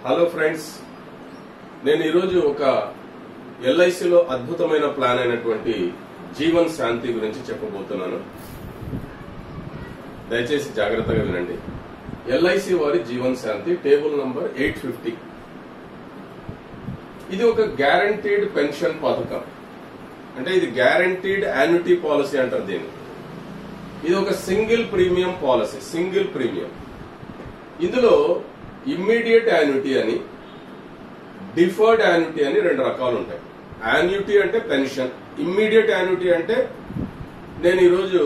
Hello friends, నేను ఈరోజు ఒక ఎల్ఐసిలో అద్భుతమైన ప్లాన్ అయినటువంటి జీవన్ శాంతి గురించి చెప్పబోతున్నాను. దయచేసి జాగ్రత్తగా వినండి. ఎల్ఐసి వారి జీవన్ శాంతి టేబుల్ నంబర్ 850. ఇది ఒక గ్యారంటీడ్ పెన్షన్ పథకం. అంటే ఇది గ్యారంటీడ్ యాన్యుటీ పాలసీ అంటారు దీన్ని. ఇది ఒక single premium policy. Single premium. ఇందులో ఇమ్మీడియట్ యాన్యుటీ అని, డిఫర్డ్ యాన్యుటీ అని రెండు రకాలు ఉంటాయి. యాన్యుటీ అంటే పెన్షన్, ఇమ్మీడియట్ యాన్యుటీ అంటే నేను ఈరోజు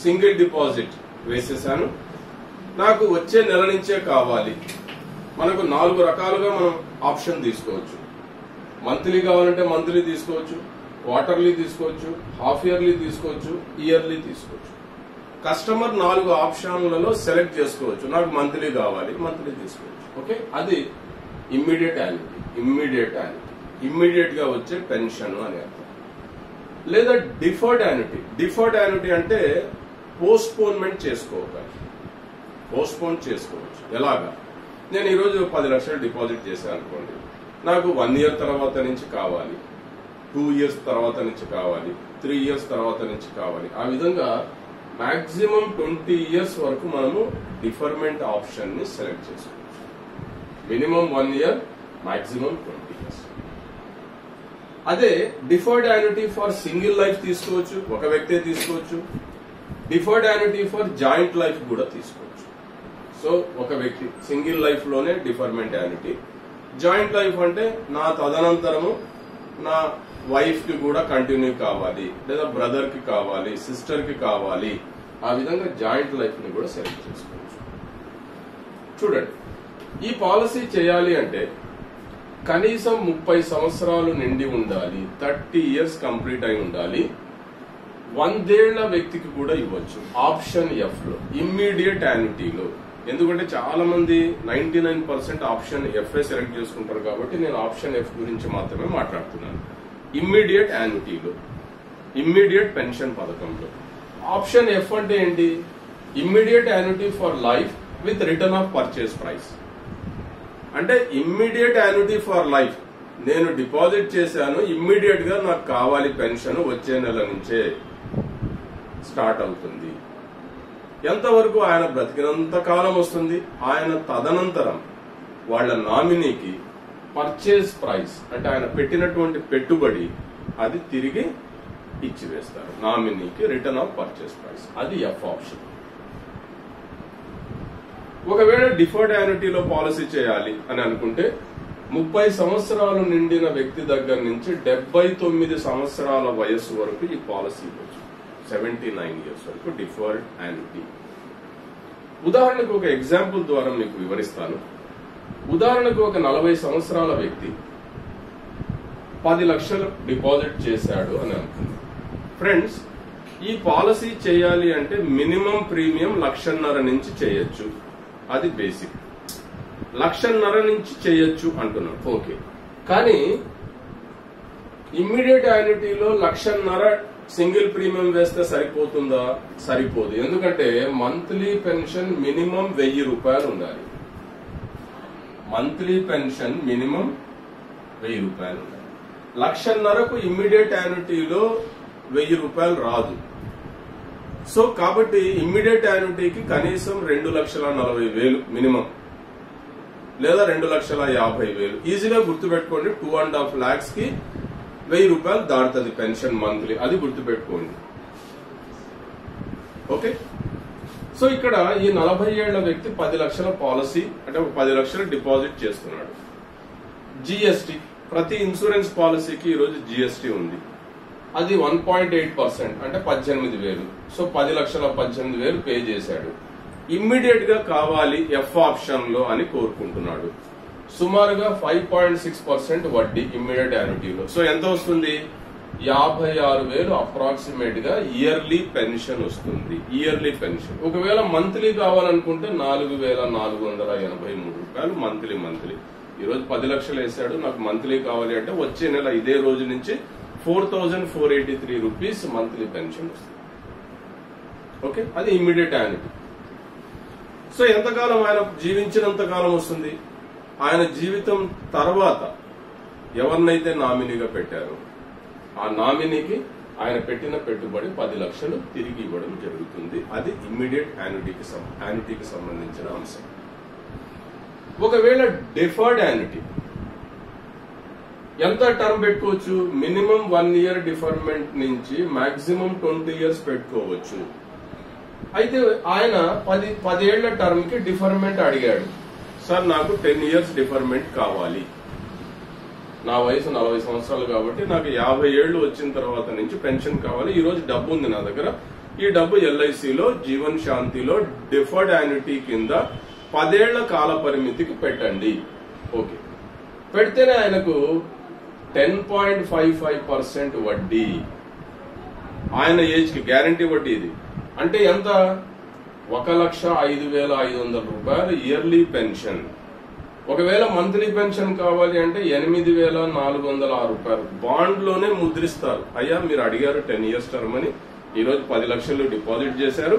సింగిల్ డిపాజిట్ వేసేసాను, నాకు వచ్చే నెల నుంచే కావాలి. మనకు 4 రకాలుగా మనం ఆప్షన్ తీసుకోవచ్చు. మంత్లీ కావాలంటే మంత్లీ తీసుకోవచ్చు, క్వార్టర్లీ తీసుకోవచ్చు, హాఫ్ ఇయర్లీ తీసుకోవచ్చు, ఇయర్లీ తీసుకోవచ్చు. కస్టమర్ 4 ఆప్షన్లలో సెలెక్ట్ చేసుకోవచ్చు. నాకు మంత్లీ కావాలి, మంత్లీ తీసుకోవచ్చు. ఓకే, అది ఇమ్మీడియట్ యాన్యుటీ. ఇమ్మీడియట్ గా వచ్చే పెన్షన్ అని అర్థం. లేదా డిఫర్డ్ యాన్యుటీ. డిఫర్డ్ యాన్యుటీ అంటే పోస్ట్పోన్మెంట్ చేసుకోవచ్చు. ఎలాగా? నేను ఈరోజు 10 లక్షలు డిపాజిట్ చేశాను అనుకోండి, నాకు 1 ఇయర్ తర్వాత నుంచి కావాలి, 2 ఇయర్స్ తర్వాత నుంచి కావాలి, 3 ఇయర్స్ తర్వాత నుంచి కావాలి. ఆ విధంగా మాక్సిమం 20 ఇయర్స్ వరకు మనము డిఫర్మెంట్ ఆప్షన్ ని సెలెక్ట్ చేసుకోవచ్చు. Minimum 1 year, maximum 20 years. అదే deferred annuity for single life తీసుకోవచ్చు, ఒక వ్యక్తే తీసుకోవచ్చు. Deferred annuity for joint life కూడా తీసుకోవచ్చు. సో ఒక వ్యక్తి సింగిల్ లైఫ్ లోనే డిఫర్మెంట్ యాన్యుటీ. జాయింట్ లైఫ్ అంటే నా తదనంతరము నా వైఫ్ కి కూడా కంటిన్యూ కావాలి, లేదా బ్రదర్ కి కావాలి, సిస్టర్ కి కావాలి. ఆ విధంగా జాయింట్ లైఫ్ ని కూడా సెలెక్ట్ చేసుకోవచ్చు. చూడండి, ఈ పాలసీ చేయాలి అంటే కనీసం 30 సంవత్సరాలు నిండి ఉండాలి, 30 ఇయర్స్ కంప్లీట్ అయి ఉండాలి. 100 ఏళ్ల వ్యక్తికి కూడా ఇవ్వచ్చు. ఆప్షన్ ఎఫ్ లో, ఇమ్మీడియట్ యాన్యుటీలో. ఎందుకంటే చాలా మంది 99% ఆప్షన్ ఎఫ్ సెలెక్ట్ చేసుకుంటారు కాబట్టి నేను ఆప్షన్ ఎఫ్ గురించి మాత్రమే మాట్లాడుతున్నాను. ఇమ్మీడియట్ యాన్యుటీలో, ఇమ్మీడియట్ పెన్షన్ పథకంలో ఆప్షన్ ఎఫ్ అంటే ఏంటి? Immediate annuity for life with return of purchase price. అంటే ఇమ్మీడియట్ యాన్యుటీ ఫర్ లైఫ్. నేను డిపాజిట్ చేశాను, ఇమ్మీడియట్ గా నాకు కావాలి పెన్షన్, వచ్చే నెల నుంచే స్టార్ట్ అవుతుంది. ఎంతవరకు? ఆయన బ్రతికినంత కాలం వస్తుంది. ఆయన తదనంతరం వాళ్ళ నామినీకి పర్చేస్ ప్రైస్ అంటే ఆయన పెట్టినటువంటి పెట్టుబడి అది తిరిగి ఇచ్చివేస్తారు. నామినీకి రిటర్న్ ఆఫ్ పర్చేస్ ప్రైస్, అది ఎఫ్ ఆప్షన్. ఒకవేళ డిఫర్డ్ యాన్యుటీలో పాలసీ చేయాలి అని అనుకుంటే 30 సంవత్సరాలు నిండిన వ్యక్తి దగ్గర నుంచి 79 సంవత్సరాల వయస్సు వరకు ఈ పాలసీ ఇవ్వచ్చు. 79 ఇయర్స్ వరకు డిఫర్డ్ యాన్యుటీ. ఉదాహరణకు ఒక ఎగ్జాంపుల్ ద్వారా మీకు వివరిస్తాను. ఉదాహరణకు ఒక 40 సంవత్సరాల వ్యక్తి 10 లక్షలు డిపాజిట్ చేశాడు అని అనుకుంది. ఫ్రెండ్స్, ఈ పాలసీ చేయాలి అంటే మినిమం ప్రీమియం 1,50,000 నుంచి చేయొచ్చు. అది బేసిక్. 1,50,000 నుంచి చేయొచ్చు అంటున్నాం. ఓకే, కానీ ఇమ్మీడియట్ యాన్యుటీలో 1,50,000 సింగిల్ ప్రీమియం వేస్తే సరిపోతుందా? సరిపోదు. ఎందుకంటే మంత్లీ పెన్షన్ మినిమం 1,000 రూపాయలు ఉండాలి. మంత్లీ పెన్షన్ మినిమం 1,000 రూపాయలు ఉండాలి. 1,50,000కు ఇమ్మీడియట్ యాన్యుటీలో 1,000 రూపాయలు రాదు. సో కాబట్టి ఇమ్మీడియట్ యాన్యుటీకి కనీసం 2,40,000 మినిమం, లేదా 2,50,000. ఈజీగా గుర్తుపెట్టుకోండి. 2.5 lakhs కి 1,000 రూపాయలు దాటుతుంది పెన్షన్ మంత్లీ. అది గుర్తుపెట్టుకోండి. ఓకే, సో ఇక్కడ ఈ 40 ఏళ్ల వ్యక్తి 10 లక్షల పాలసీ అంటే 10 లక్షలు డిపాజిట్ చేస్తున్నాడు. జిఎస్టి, ప్రతి ఇన్సూరెన్స్ పాలసీకి ఈరోజు జిఎస్టి ఉంది. అది 1.8% అంటే 18,000. సో 10 లక్షల 18,000 పే చేశాడు. ఇమ్మీడియట్ గా కావాలి ఎఫ్ ఆప్షన్ లో అని కోరుకుంటున్నాడు. సుమారుగా 5.6% వడ్డీ ఇమ్మీడియట్ యాన్యుటీలో. సో ఎంత వస్తుంది? 56,000 అప్రాక్సిమేట్ గా ఇయర్లీ పెన్షన్ వస్తుంది. Yearly pension. ఒకవేళ మంత్లీ కావాలనుకుంటే 4,483 రూపాయలు మంత్లీ. ఈరోజు 10 లక్షలు వేసాడు, నాకు మంత్లీ కావాలి అంటే వచ్చే నెల ఇదే రోజు నుంచి 4,483 రూపీస్ మంత్లీ పెన్షన్ వస్తుంది. ఓకే, అది ఇమ్మీడియట్ యాన్యుటీ. సో ఎంతకాలం ఆయన జీవించినంత కాలం వస్తుంది? ఆయన జీవితం తర్వాత ఎవరినైతే నామినీగా పెట్టారో ఆ నామినీకి ఆయన పెట్టిన పెట్టుబడి 10 లక్షలు తిరిగి ఇవ్వడం జరుగుతుంది. అది ఇమ్మీడియట్ యాన్యుటీకి సంబంధించిన అంశం. ఒకవేళ డిఫర్డ్ యాన్యుటీ ఎంత టర్మ్ పెట్టుకోవచ్చు? మినిమం 1 ఇయర్ డిఫర్మెంట్ నుంచి మాక్సిమం 20 ఇయర్స్ పెట్టుకోవచ్చు. అయితే ఆయన 10 ఏళ్ల టర్మ్ కి డిఫర్మెంట్ అడిగాడు. సార్ నాకు 10 ఇయర్స్ డిఫర్మెంట్ కావాలి, నా వయసు 40 సంవత్సరాలు కాబట్టి నాకు 50 ఏళ్లు వచ్చిన తర్వాత నుంచి పెన్షన్ కావాలి, ఈ రోజు డబ్బు ఉంది నా దగ్గర, ఈ డబ్బు ఎల్ఐసిలో జీవన్ శాంతిలో డిఫర్డ్ యాన్యుటీ కింద 10 ఏళ్ల కాల పరిమితికి పెట్టండి. ఓకే, పెడితేనే ఆయనకు 10.55% వడ్డీ ఆయన ఏజ్ కి గ్యారంటీ వడ్డీ. ఇది అంటే ఎంత? 1,05,500 రూపాయలు ఇయర్లీ పెన్షన్. ఒకవేళ మంత్లీ పెన్షన్ కావాలి అంటే 8,406 రూపాయలు బాండ్ లోనే ముద్రిస్తారు. అయ్యా మీరు అడిగారు 10 ఇయర్స్ టర్మ్ అని, ఈ రోజు 10 లక్షలు డిపాజిట్ చేశారు.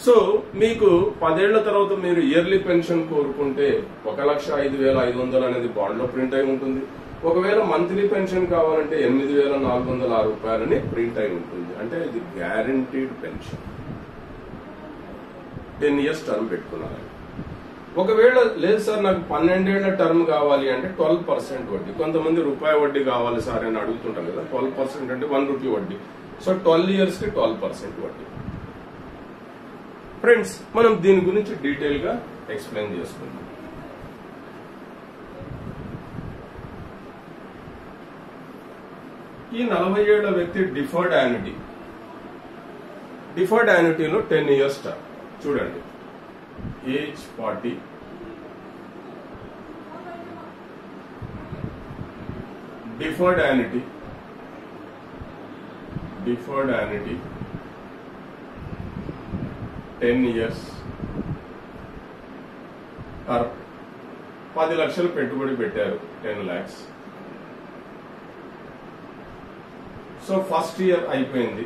సో మీకు 10 ఏళ్ల తర్వాత మీరు ఇయర్లీ పెన్షన్ కోరుకుంటే 1,05,500 అనేది బాండ్ లో ప్రింట్ అయి ఉంటుంది. ఒకవేళ మంత్లీ పెన్షన్ కావాలంటే 8,406 రూపాయలని ప్రింట్ అయి ఉంటుంది. అంటే ఇది గ్యారంటీడ్ పెన్షన్. 10 ఇయర్స్ టర్మ్ పెట్టుకున్నారు. ఒకవేళ లేదు సార్ నాకు 12 ఏళ్ల టర్మ్ కావాలి అంటే 12% వడ్డీ. కొంతమంది రూపాయి వడ్డీ కావాలి సార్ అని అడుగుతుంటారు కదా, 12% అంటే 1 రూపీ వడ్డీ. సో 12 ఇయర్స్ కి 12% వడ్డీ. ఫ్రెండ్స్, మనం దీని గురించి డీటెయిల్ గా ఎక్స్ప్లెయిన్ చేసుకుందాం. ఈ 40 ఏళ్ల వ్యక్తి డిఫర్డ్ యాన్యుటీలో 10 ఇయర్స్ టర్మ్ చూడండి. Age 40, deferred annuity 10 years term, 10 లక్షలు పెట్టుబడి పెట్టారు, 10 lakhs. సో ఫస్ట్ ఇయర్ అయిపోయింది.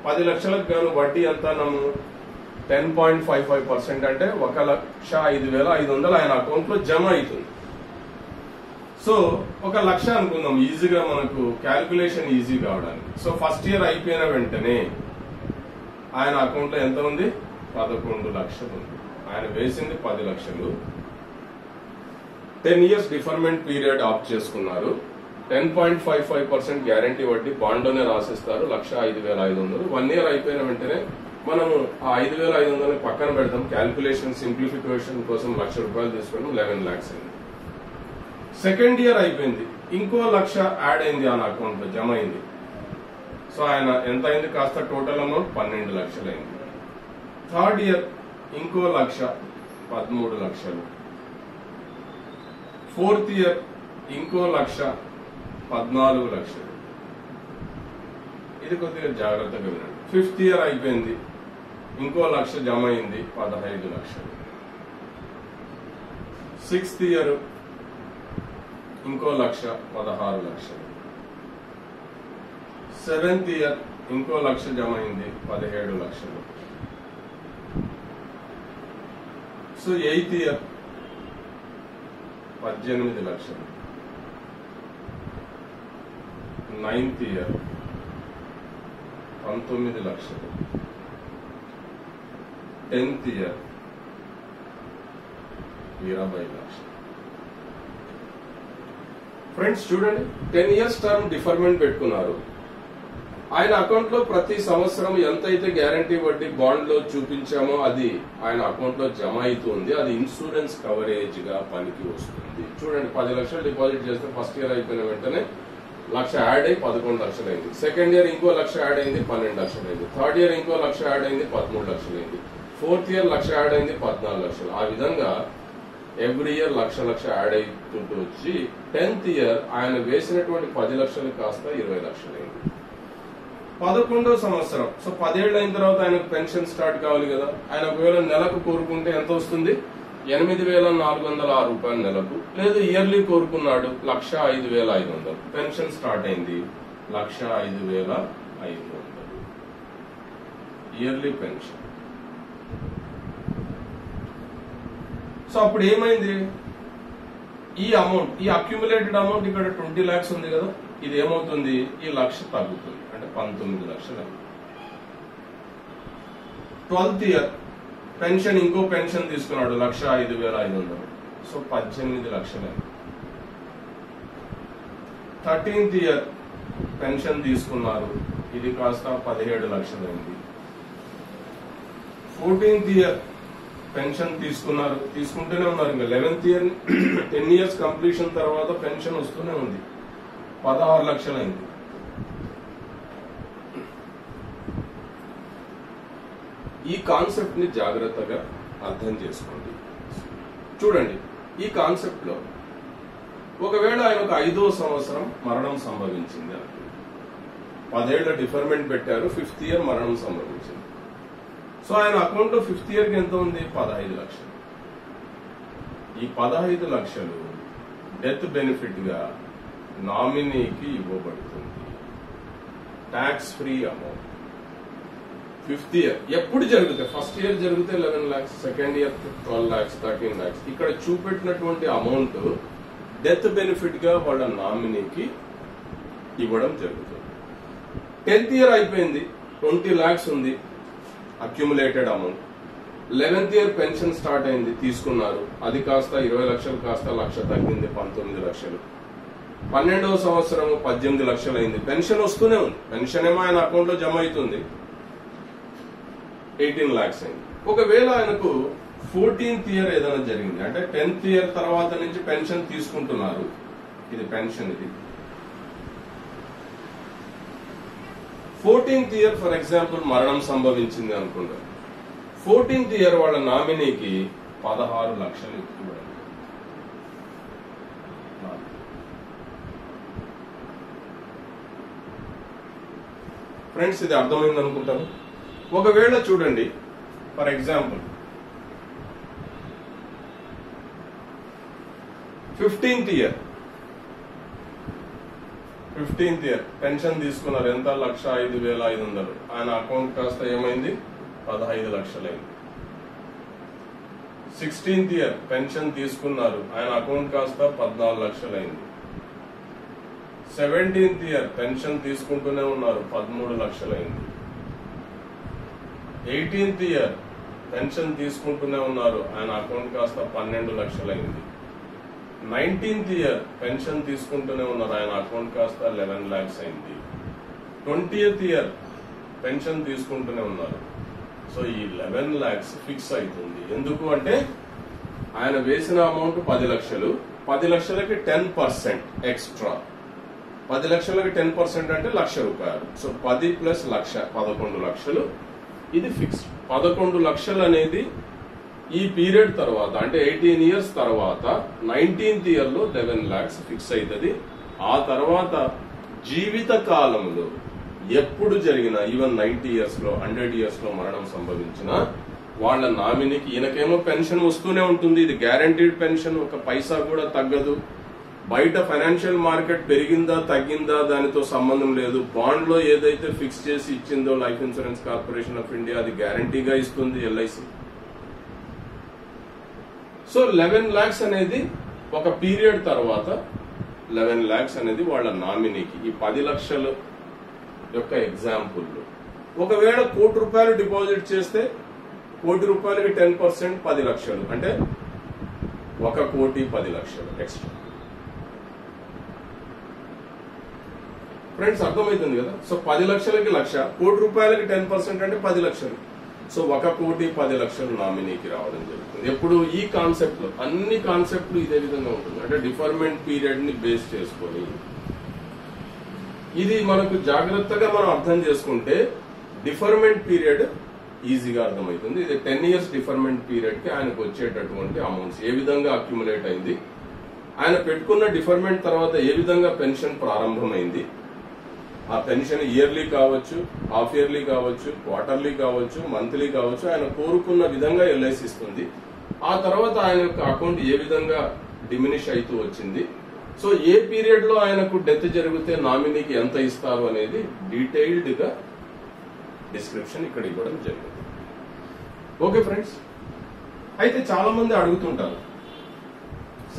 10 లక్షలకు గాను వడ్డీ ఎంత నమ్ము 10.55% అంటే 1,05,500 ఆయన అకౌంట్ లో జమ అవుతుంది. సో 1,00,000 అనుకుందాం, ఈజీగా మనకు క్యాల్కులేషన్ ఈజీ కావడానికి. సో ఫస్ట్ ఇయర్ అయిపోయిన వెంటనే ఆయన అకౌంట్ లో ఎంత ఉంది? 11 లక్షలు ఉంది. ఆయన వేసింది 10 లక్షలు. 10 ఇయర్స్ డిఫర్మెంట్ పీరియడ్ ఆఫ్ చేసుకున్నారు. 10.55% గ్యారంటీ వడ్డీ బాండ్లోనే రాసిస్తారు, 1,05,500. 1 ఇయర్ అయిపోయిన వెంటనే మనము ఆ 5,500 పక్కన పెడతాం. క్యాల్కులేషన్ సింప్లిఫికేషన్ కోసం 1,00,000 రూపాయలు తీసుకున్నాం, 11 lakhs అయింది. సెకండ్ ఇయర్ అయిపోయింది, ఇంకో 1,00,000 యాడ్ అయింది ఆయన అకౌంట్ లో, జమ అయింది. సో ఆయన ఎంత అయింది? కాస్త టోటల్ అమౌంట్ 12 లక్షలు అయింది. థర్డ్ ఇయర్ ఇంకో 1,00,000, 13 లక్షలు. ఫోర్త్ ఇయర్ ఇంకో 1,00,000, 14 లక్షలు. ఇది కొద్దిగా జాగ్రత్తగా వినండి. ఫిఫ్త్ ఇయర్ అయిపోయింది, ఇంకో 1,00,000 జమ అయింది, 15 లక్షలు. సిక్స్త్ ఇయర్ ఇంకో 1,00,000, 16 లక్షలు. సెవెంత్ ఇయర్ ఇంకో 1,00,000 జమ అయింది, 17 లక్షలు. సో ఎయిత్ ఇయర్ 18 లక్షలు. నైన్త్ ఇయర్ 19 లక్షలు. 10th ఇయర్ 20 లక్షలు. ఫ్రెండ్స్ చూడండి, 10 ఇయర్స్ టర్మ్ డిఫర్మెంట్ పెట్టుకున్నారు. ఆయన అకౌంట్ లో ప్రతి సంవత్సరం ఎంతైతే గ్యారంటీ వడ్డీ బాండ్ లో చూపించామో అది ఆయన అకౌంట్ లో జమ అవుతుంది. అది ఇన్సూరెన్స్ కవరేజ్ గా పనికి వస్తుంది. చూడండి, 10 లక్షలు డిపాజిట్ చేస్తే ఫస్ట్ ఇయర్ అయిపోయిన వెంటనే 1,00,000 యాడ్ అయ్యి 11 లక్షలు అయింది. సెకండ్ ఇయర్ ఇంకో 1,00,000 యాడ్ అయింది, 12 లక్షలు అయింది. థర్డ్ ఇయర్ ఇంకో 1,00,000 యాడ్ అయింది, 13 లక్షలు అయింది. ఫోర్త్ ఇయర్ 1,00,000 యాడ్ అయింది, 14 లక్షలు. ఆ విధంగా ఎవ్రీ ఇయర్ 1,00,000 యాడ్ అవుతుంటూ వచ్చి 10th ఇయర్ ఆయన వేసినటువంటి 10 లక్షలు కాస్త 20 లక్షలు అయింది. 11వ సంవత్సరం, సో 10 ఏళ్ళు అయిన తర్వాత ఆయనకు పెన్షన్ స్టార్ట్ కావాలి కదా. ఆయన ఒకవేళ నెలకు కోరుకుంటే ఎంత వస్తుంది? 8,406 రూపాయలు నెలకు. లేదు ఇయర్లీ కోరుకున్నాడు, 1,05,500. పెన్షన్ స్టార్ట్ అయింది 1,05,500 ఇయర్లీ పెన్షన్. సో అప్పుడు ఏమైంది? ఈ అమౌంట్, ఈ అక్యుములేటెడ్ అమౌంట్ ఇక్కడ 20 lakhs ఉంది కదా, ఇది ఏమవుతుంది, ఈ 1,00,000 తగ్గుతుంది, అంటే 19 లక్షలు. 12th year పెన్షన్, ఇంకో పెన్షన్ తీసుకున్నాడు 1,05,500, సో 18 లక్షలు. 13th year పెన్షన్ తీసుకున్నారు, ఇది కాస్త 17 లక్షలు అయింది. 14th year పెన్షన్ తీసుకున్నారు, తీసుకుంటూనే ఉన్నారు. ఇంకా 11th year 10 years కంప్లీషన్ తర్వాత పెన్షన్ వస్తూనే ఉంది, 16 లక్షలు అయింది. ఈ కాన్సెప్ట్ ని జాగ్రత్తగా అర్థం చేసుకోండి. చూడండి, ఈ కాన్సెప్ట్ లో ఒకవేళ ఆయనకు 5వ సంవత్సరం మరణం సంభవించింది అనుకోండి, 10 ఏళ్ల డిఫర్మెంట్ పెట్టారు, 5th year మరణం సంభవించింది. సో ఆయన అకౌంట్ లో 5th year కి ఎంత ఉంది, 15 లక్షలు. ఈ 15 లక్షలు డెత్ బెనిఫిట్ గా నామినీకి ఇవ్వబడుతుంది, tax free amount. 5th year ఎప్పుడు జరుగుతాయి, ఫస్ట్ ఇయర్ జరిగితే 11 lakhs, second year 12 lakhs, 13 lakhs. ఇక్కడ చూపెట్టినటువంటి అమౌంట్ డెత్ బెనిఫిట్ గా వాళ్ళ నామినీకి ఇవ్వడం జరుగుతుంది. 10th year అయిపోయింది, 20 lakhs ఉంది accumulated amount. 11th year pension start అయింది, తీసుకున్నారు, అది కాస్త 20 లక్షలు కాస్త 1,00,000 తగ్గింది, 19 లక్షలు. 12వ సంవత్సరం 18 లక్షలు అయింది, పెన్షన్ వస్తూనే ఉంది, పెన్షన్ ఏమో ఆయన అకౌంట్ లో జమ అవుతుంది, 18 lakhs అయింది. ఒకవేళ ఆయనకు 14th year ఏదైనా జరిగింది, అంటే 10th year తర్వాత నుంచి పెన్షన్ తీసుకుంటున్నారు, ఇది పెన్షన్, ఇది 14th year ఫర్ ఎగ్జాంపుల్ మరణం సంభవించింది అనుకుంటారు. 14th year వాళ్ళ నామినీకి 16 లక్షలు ఇవ్వడం. ఫ్రెండ్స్, ఇది అర్థమైంది అనుకుంటాను. ఒకవేళ చూడండి, for example 15th year pension తీసుకున్నారు, ఎంత, 1,05,500. ఆయన అకౌంట్ కాస్త ఏమైంది, 15 లక్షలైంది. 16th year పెన్షన్ తీసుకున్నారు, ఆయన అకౌంట్ కాస్త 14 లక్షలైంది. 17th year పెన్షన్ తీసుకుంటూనే ఉన్నారు, 13 లక్షలైంది. 18th year పెన్షన్ తీసుకుంటూనే ఉన్నారు, ఆయన అకౌంట్ కాస్త 12 లక్షలైంది. 19th year పెన్షన్ తీసుకుంటూనే ఉన్నారు, ఆయన అకౌంట్ కాస్త 11 lakhs అయింది. 20th year పెన్షన్ తీసుకుంటూనే ఉన్నారు, సో ఈ 11 lakhs ఫిక్స్ అవుతుంది. ఎందుకు అంటే ఆయన వేసిన అమౌంట్ 10 లక్షలు, 10 లక్షలకి 10% ఎక్స్ట్రా, 10 లక్షలకి 10% అంటే 1,00,000 రూపాయలు. సో 10 + 1,00,000 11 లక్షలు, ఇది ఫిక్స్డ్. 11 లక్షలు అనేది ఈ పీరియడ్ తర్వాత, అంటే 18 years తర్వాత 19th year లో 11 lakhs ఫిక్స్ అవుతుంది. ఆ తర్వాత జీవిత కాలంలో ఎప్పుడు జరిగినా, ఈవెన్ 90 years లో 100 years లో మరణం సంభవించిన వాళ్ళ నామినీకి, ఈయనకేమో పెన్షన్ వస్తూనే ఉంటుంది, ఇది గ్యారంటీడ్ పెన్షన్, ఒక పైసా కూడా తగ్గదు. బయట ఫైనాన్షియల్ మార్కెట్ పెరిగిందా తగ్గిందా దానితో సంబంధం లేదు. బాండ్ లో ఏదైతే ఫిక్స్ చేసి ఇచ్చిందో life insurance corporation of India, అది గ్యారంటీగా ఇస్తుంది ఎల్ఐసి. సో 11 lakhs అనేది ఒక పీరియడ్ తర్వాత 11 lakhs అనేది వాళ్ళ నామినీకి. ఈ 10 లక్షల యొక్క ఎగ్జాంపుల్, ఒకవేళ 1 కోటి రూపాయలు డిపాజిట్ చేస్తే 1 కోటి రూపాయలకి 10% 10 లక్షలు, అంటే 1,10,00,000 ఎక్స్ట్రా. ఫ్రెండ్స్, అర్థమవుతుంది కదా. సో 10 లక్షలకి 1,00,000, 1 కోటి రూపాయలకి 10% అంటే 10 లక్షలు. సో 1,10,00,000 నామినీకి రావడం జరుగుతుంది. ఎప్పుడు ఈ కాన్సెప్ట్ లో, అన్ని కాన్సెప్ట్లు ఇదే విధంగా ఉంటుంది, అంటే డిఫర్మెంట్ పీరియడ్ ని బేస్ చేసుకొని. ఇది మనకు జాగ్రత్తగా మనం అర్థం చేసుకుంటే డిఫర్మెంట్ పీరియడ్ ఈజీగా అర్థమవుతుంది. ఇది 10 years డిఫర్మెంట్ పీరియడ్ కి ఆయనకు వచ్చేటటువంటి అమౌంట్స్ ఏ విధంగా అక్యుములేట్ అయింది, ఆయన పెట్టుకున్న డిఫర్మెంట్ తర్వాత ఏ విధంగా పెన్షన్ ప్రారంభమైంది, ఆ పెన్షన్ ఇయర్లీ కావచ్చు, హాఫ్ ఇయర్లీ కావచ్చు, క్వార్టర్లీ కావచ్చు, మంత్లీ కావచ్చు, ఆయన కోరుకున్న విధంగా ఎల్ఐసి ఇస్తుంది. ఆ తర్వాత ఆయన యొక్క అకౌంట్ ఏ విధంగా డిమినిష్ అవుతూ వచ్చింది, సో ఏ పీరియడ్ లో ఆయనకు డెత్ జరిగితే నామినీకి ఎంత ఇస్తారు అనేది డీటెయిల్డ్ గా డిస్క్రిప్షన్ ఇక్కడ ఇవ్వడం జరిగింది. ఓకే ఫ్రెండ్స్, అయితే చాలా మంది అడుగుతుంటారు,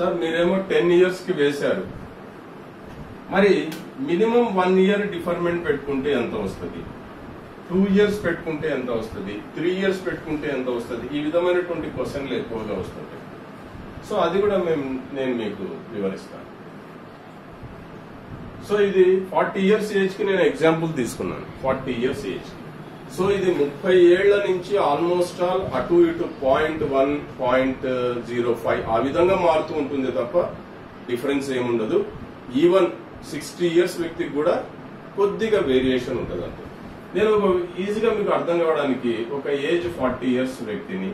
సార్ మీరేమో 10 years కి వేశారు, మరి మినిమం 1 year డిఫర్మెంట్ పెట్టుకుంటే ఎంత వస్తుంది, 2 years పెట్టుకుంటే ఎంత వస్తుంది, 3 years పెట్టుకుంటే ఎంత వస్తుంది, ఈ విధమైనటువంటి క్వశ్చన్లు ఎక్కువగా వస్తుంటాయి. సో అది కూడా నేను మీకు వివరిస్తాను. సో ఇది 40 years ఏజ్ కి నేను ఎగ్జాంపుల్ తీసుకున్నాను. 40 years ఏజ్ కి. సో ఇది 30 ఏళ్ల నుంచి ఆల్మోస్ట్ ఆల్ అటు ఇటు 0.1, 0.05 ఆ విధంగా మారుతూ ఉంటుంది తప్ప డిఫరెన్స్ ఏముండదు. ఈవెన్ 60 years వ్యక్తికి కూడా కొద్దిగా వేరియేషన్ ఉంటుంది అంతే. నేను ఈజీగా మీకు అర్థం కావడానికి ఒక ఏజ్ 40 years వ్యక్తిని,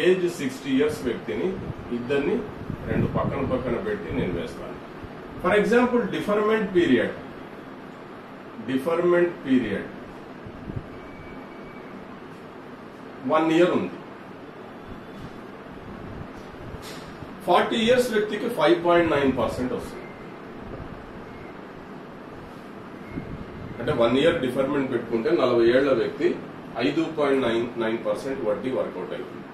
ఏజ్ 60 years వ్యక్తిని ఇద్దరిని రెండు పక్కన పక్కన పెట్టి నేను వేస్తాను. For example deferment period 1 year ఉంది. 40 years వ్యక్తికి 5.9% వస్తుంది. అంటే 1 year డిఫర్మెంట్ పెట్టుకుంటే 40 ఏళ్ల వ్యక్తి 5.99% వడ్డీ వర్కౌట్ అవుతుంది.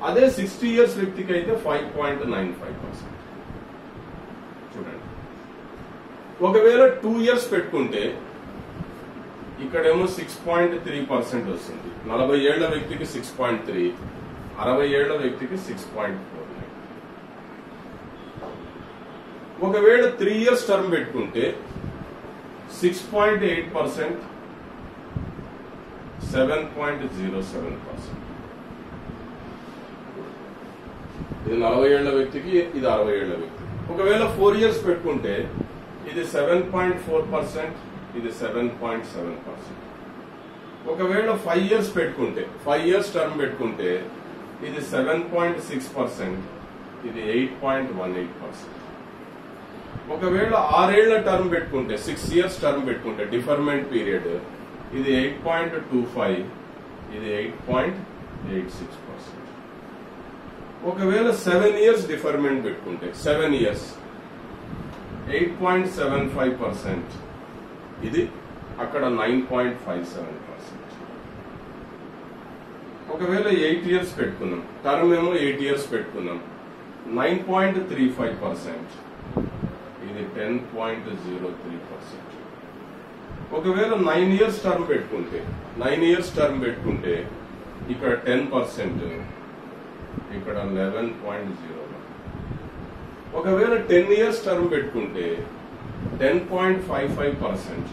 అదే 60 years వ్యక్తికి అయితే 5.95%. చూడండి, ఒకవేళ 2 years పెట్టుకుంటే ఇక్కడేమో 6.3% వస్తుంది. 40 ఏళ్ల వ్యక్తికి 6.3, 60 ఏళ్ల వ్యక్తికి 6.49. ఒకవేళ 3 years టర్మ్ పెట్టుకుంటే 6.8%, 7.07%. ఇది 40 ఏళ్ల వ్యక్తికి, ఇది 60 ఏళ్ల వ్యక్తి. ఒకవేళ 4 years పెట్టుకుంటే ఇది 7.4%, ఇది 7.7%. ఒకవేళ 5 years పెట్టుకుంటే, 5 years టర్మ్ పెట్టుకుంటే ఇది 7.6%, ఇది 8.18%. ఒకవేళ 6 ఏళ్ల టర్మ్ పెట్టుకుంటే, 6 years టర్మ్ పెట్టుకుంటే డిఫర్మెంట్ పీరియడ్ ఇది 8.25, ఇది 8.86%. ఒకవేళ 7 years డిఫర్మెంట్ పెట్టుకుంటే 7 years 8.75%, ఇది అక్కడ 9.57%. ఒకవేళ 8 years పెట్టుకున్నాం, టర్మ్ ఏమో 8 years పెట్టుకున్నాం, 9.35%, ఇది 10.03%. ఒకవేళ 9 years టర్మ్ పెట్టుకుంటే, 9 years టర్మ్ పెట్టుకుంటే ఇక్కడ 10%, ఇక్కడ 11.01. ఒకవేళ 10 years టర్మ్ పెట్టుకుంటే 10.55%,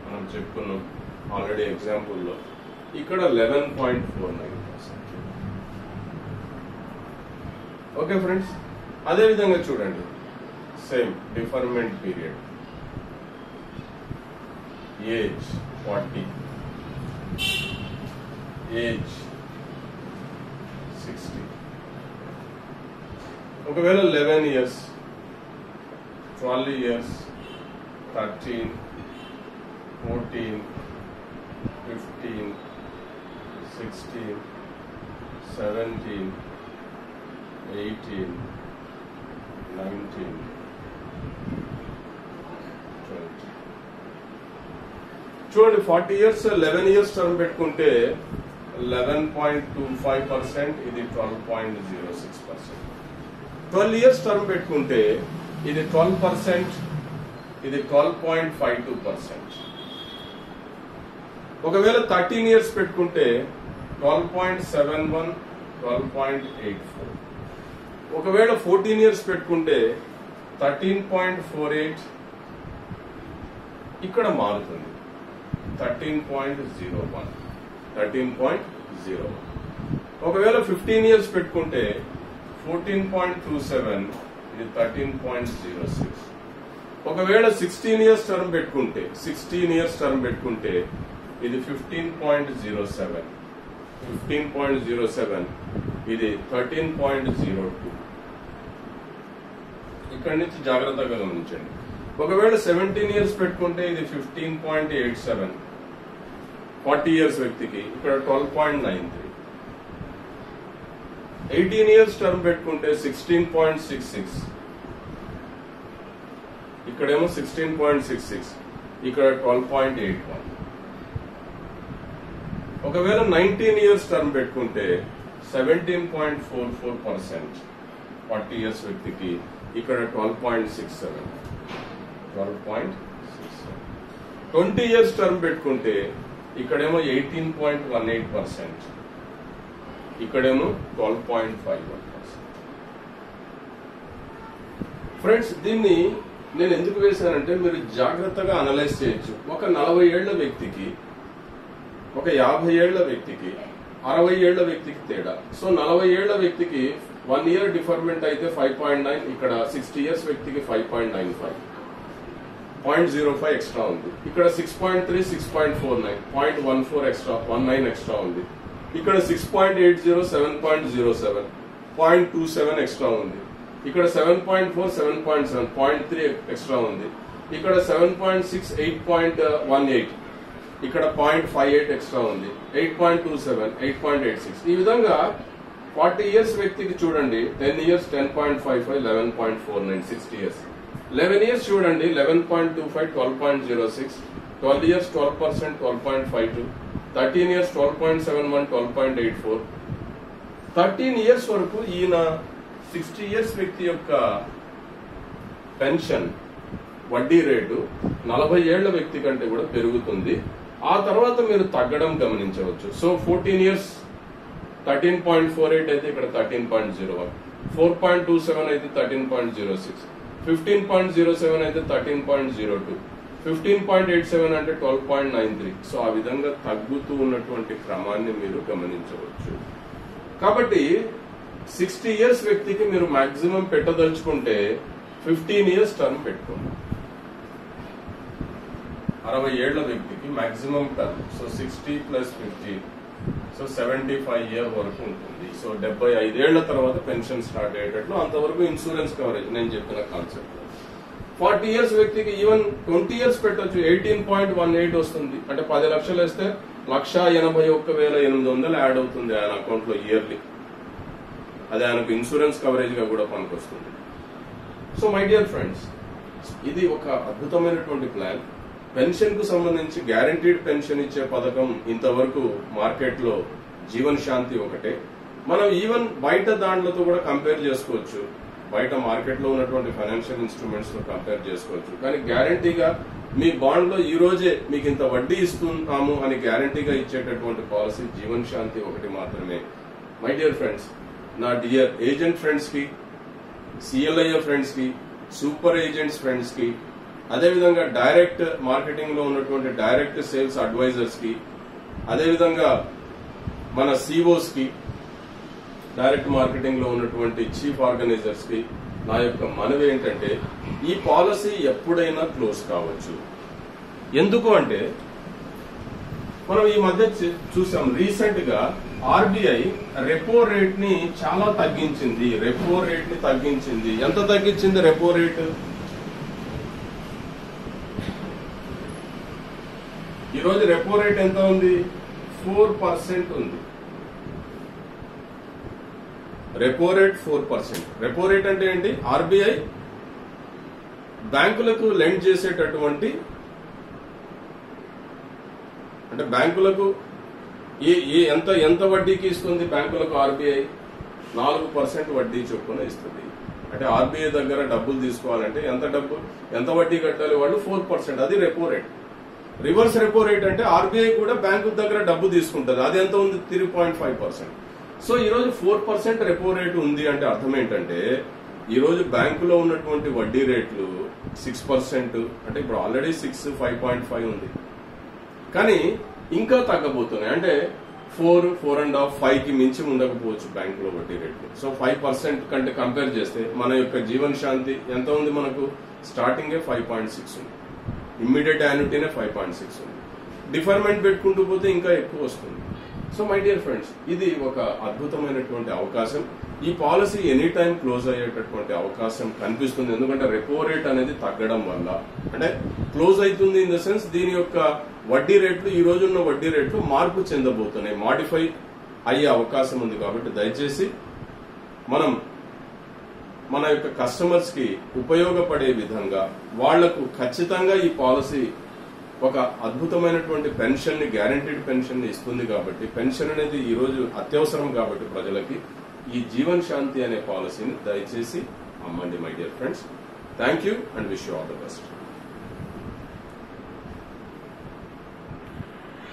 మనం చెప్పుకున్నాం ఆల్రెడీ ఎగ్జాంపుల్లో, ఇక్కడ 11.49%. ఓకే ఫ్రెండ్స్, అదే విధంగా చూడండి, same deferment period, age 40, age 60. ఒకవేళ 11 years, 12 years, 13, 14, 15, 16, 17, 18, 19, 20. చూడండి, 40 years 11 years టర్మ్ పెట్టుకుంటే 11.25%, ఇది 12.06%. 12 years టర్మ్ పెట్టుకుంటే ఇది 12%, ఇది 12.52%. ఒకవేళ 13 years పెట్టుకుంటే 12.71, 12.84. ఒకవేళ 14 years పెట్టుకుంటే 13.48, ఇక్కడ మారుతుంది 13.01, 13.01. ఒకవేళ 15 years పెట్టుకుంటే 14.27, ఇది 13.06. ఒకవేళ 16 years టర్మ్ పెట్టుకుంటే, 16 years టర్మ్ పెట్టుకుంటే ఇది 15.07, 15.07, ఇది 13.02. ఇక్కడి నుంచి జాగ్రత్తగా గమనించండి. ఒకవేళ 17 years పెట్టుకుంటే ఇది 15.87, 40 years వ్యక్తికి ఇక్కడ 12.93. 18 years టర్మ్ పెట్టుకుంటే 16.66, ఇక్కడేమో 16.66, ఇక్కడ 12.81. ఒకవేళ 19 years టర్మ్ పెట్టుకుంటే 17.44%, 40 ఇయర్స్ వ్యక్తికి ఇక్కడ 12.67, 12.67. 20 ఇయర్స్ టర్మ్ పెట్టుకుంటే ఇక్కడేమో 18.18%, ఇక్కడేమో 12.51%. ఫ్రెండ్స్, దీన్ని నేను ఎందుకు వేశానంటే మీరు జాగ్రత్తగా అనలైజ్ చేయొచ్చు. ఒక 40 ఏళ్ల వ్యక్తికి, ఒక 50 ఏళ్ల వ్యక్తికి, 60 ఏళ్ల వ్యక్తికి తేడా. సో 40 ఏళ్ల వ్యక్తికి 1 ఇయర్ డిఫర్మెంట్ అయితే 5.9, ఇక్కడ 60 ఇయర్స్ వ్యక్తికి 5.95, 0.05 ఎక్స్ట్రా ఉంది. ఇక్కడ 6.3, 6.49, 0.14 ఎక్స్ట్రా, 19 ఎక్స్ట్రా ఉంది. ఇక్కడ 6.80, 7.07, 0.27 ఎక్స్ట్రా ఉంది. ఇక్కడ 7.4, 7.7, 0.3 ఎక్స్ట్రా ఉంది. ఇక్కడ 7.6, 8.18, ఇక్కడ 0.58 ఎక్స్ట్రా ఉంది. 8.27, 8.86. ఈ విధంగా 40 ఇయర్స్ వ్యక్తికి చూడండి 10 ఇయర్స్ 10.55, 11.49, 60 ఇయర్స్. 11 ఇయర్స్ చూడండి 11.25, 12.06, 12 ఇయర్స్ 12%, 12.52, 13 ఇయర్స్ 12.71, 12.84. 13 ఇయర్స్ వరకు ఈయన 60 ఇయర్స్ వ్యక్తి యొక్క పెన్షన్ వడ్డీ రేటు 40 ఏళ్ల వ్యక్తి కంటే కూడా పెరుగుతుంది. ఆ తర్వాత మీరు తగ్గడం గమనించవచ్చు. సో 14 ఇయర్స్ 13.48 అయితే ఇక్కడ 13.01, 4.27 అయితే 13.06, 15.07 అయితే 13.02, 15.87 అంటే 12.93. సో ఆ విధంగా తగ్గుతూ ఉన్నటువంటి క్రమాన్ని మీరు గమనించవచ్చు. కాబట్టి 60 ఇయర్స్ వ్యక్తికి మీరు మాక్సిమం పెట్టదలుచుకుంటే 15 ఇయర్స్ టర్మ్ పెట్టుకోండి. 60 ఏళ్ల వ్యక్తికి maximum term, so 60 plus 50, so 75 year వరకు ఉంటుంది. సో 75 ఏళ్ల తర్వాత పెన్షన్ స్టార్ట్ అయ్యేటట్లు అంతవరకు ఇన్సూరెన్స్ కవరేజ్ నేను చెప్పిన కాన్సెప్ట్. 40 ఇయర్స్ వ్యక్తికి ఈవెన్ 20 ఇయర్స్ పెట్టొచ్చు, 18.18 వస్తుంది. అంటే 10 లక్షలు వేస్తే 1,81,800 యాడ్ అవుతుంది ఆయన అకౌంట్ లో ఇయర్లీ. అది ఆయనకు ఇన్సూరెన్స్ కవరేజ్ గా కూడా పనికొస్తుంది. సో మై డియర్ ఫ్రెండ్స్, ఇది ఒక అద్భుతమైనటువంటి ప్లాన్. పెన్షన్ కు సంబంధించి గ్యారంటీడ్ పెన్షన్ ఇచ్చే పథకం ఇంతవరకు మార్కెట్ లో జీవన్ శాంతి ఒకటే. మనం ఈవెన్ బయట దాంట్లతో కూడా కంపేర్ చేసుకోవచ్చు, బయట మార్కెట్ లో ఉన్నటువంటి ఫైనాన్షియల్ ఇన్స్ట్రుమెంట్స్ తో కంపేర్ చేసుకోవచ్చు. కానీ గ్యారంటీగా మీ బాండ్ లో ఈ రోజే మీకు ఇంత వడ్డీ ఇస్తున్నాము అని గ్యారంటీగా ఇచ్చేటటువంటి పాలసీ జీవన్ శాంతి ఒకటి మాత్రమే. మై డియర్ ఫ్రెండ్స్, నా డియర్ ఏజెంట్ ఫ్రెండ్స్ కి, సిఎల్ఐఏ ఫ్రెండ్స్ కి, సూపర్ ఏజెంట్స్ ఫ్రెండ్స్ కి, అదేవిధంగా డైరెక్ట్ మార్కెటింగ్ లో ఉన్నటువంటి డైరెక్ట్ సేల్స్ అడ్వైజర్స్ కి, అదేవిధంగా మన సిఓస్ కి, డైరెక్ట్ మార్కెటింగ్ లో ఉన్నటువంటి చీఫ్ ఆర్గనైజర్స్ కి నా యొక్క మనవి ఏంటంటే, ఈ పాలసీ ఎప్పుడైనా క్లోజ్ కావచ్చు. ఎందుకు అంటే మనం ఈ మధ్య చూసాం, రీసెంట్ గా ఆర్బీఐ రెపో రేట్ ని చాలా తగ్గించింది. రెపో రేట్ ని తగ్గించింది. ఎంత తగ్గించింది రెపో రేట్? ఈ రోజు రెపో రేట్ ఎంత ఉంది? 4% ఉంది. Repo rate 4%. రెపో రేట్ అంటే ఏంటి? ఆర్బీఐ బ్యాంకులకు లెండ్ చేసేటటువంటి, అంటే బ్యాంకులకు ఎంత వడ్డీకి ఇస్తుంది బ్యాంకులకు ఆర్బీఐ? 4% వడ్డీ చొప్పున ఇస్తుంది. అంటే ఆర్బీఐ దగ్గర డబ్బులు తీసుకోవాలంటే ఎంత వడ్డీ కట్టాలి వాళ్ళు? 4%. అది repo rate. Reverse repo rate అంటే ఆర్బీఐ కూడా బ్యాంకు దగ్గర డబ్బు తీసుకుంటుంది. అది ఎంత ఉంది? 3.5%. సో ఈ రోజు 4% రెపో రేటు ఉంది అంటే అర్థం ఏంటంటే, ఈ రోజు బ్యాంకులో ఉన్నటువంటి వడ్డీ రేట్లు 6%. అంటే ఇప్పుడు ఆల్రెడీ 6, 5.5 ఉంది. కానీ ఇంకా తగ్గబోతున్నాయి. అంటే 4, 4.5, 5 కి మించి ఉండకపోవచ్చు బ్యాంకులో వడ్డీ రేట్లు. సో 5% కంటే కంపేర్ చేస్తే మన యొక్క జీవన్ శాంతి ఎంత ఉంది? మనకు స్టార్టింగే 5.6 ఉంది. ఇమ్మీడియట్ యాన్యుటీనే 5.6 ఉంది. డిఫర్మెంట్ పెట్టుకుంటూ పోతే ఇంకా ఎక్కువ వస్తుంది. సో మై డియర్ ఫ్రెండ్స్, ఇది ఒక అద్భుతమైనటువంటి అవకాశం. ఈ పాలసీ ఎనీ టైం క్లోజ్ అయ్యేటటువంటి అవకాశం కనిపిస్తుంది. ఎందుకంటే రెపో రేట్ అనేది తగ్గడం వల్ల, అంటే క్లోజ్ అవుతుంది ఇన్ ద సెన్స్ దీని యొక్క వడ్డీ రేట్లు, ఈ రోజున్న వడ్డీ రేట్లు మార్పు చెందబోతున్నాయి, మాడిఫై అయ్యే అవకాశం ఉంది. కాబట్టి దయచేసి మనం మన యొక్క కస్టమర్స్ కి ఉపయోగపడే విధంగా వాళ్లకు ఖచ్చితంగా ఈ పాలసీ ఒక అద్భుతమైనటువంటి పెన్షన్ ని, గ్యారంటీడ్ పెన్షన్ ని ఇస్తుంది. కాబట్టి పెన్షన్ అనేది ఈ రోజు అత్యవసరం కాబట్టి ప్రజలకి ఈ జీవన్ శాంతి అనే పాలసీని దయచేసి అమ్మండి my dear friends. Thank you and wish you all the best.